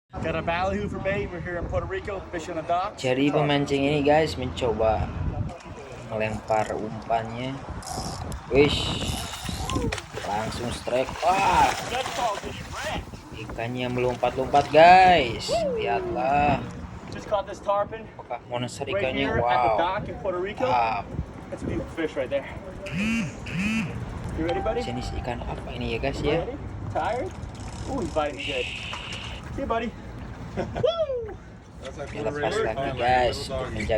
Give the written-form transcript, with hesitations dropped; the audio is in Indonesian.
Got a ballyhoo for bait. We're here in Puerto Rico fishing a dock. Jadi pemancing ini guys mencoba melempar umpannya. Wish, langsung strike. Wah, ikannya melompat-lompat guys. Lihatlah. Just caught this tarpon Apakah monster right ikannya? here at the Wow. dock in Puerto Rico. That's a beautiful fish right there. You ready, buddy? Jenis ikan apa ini ya guys ya? Ready? Tired? Ooh, he's biting good. See you, buddy. Woo! Lepas lagi guys untuk menjaga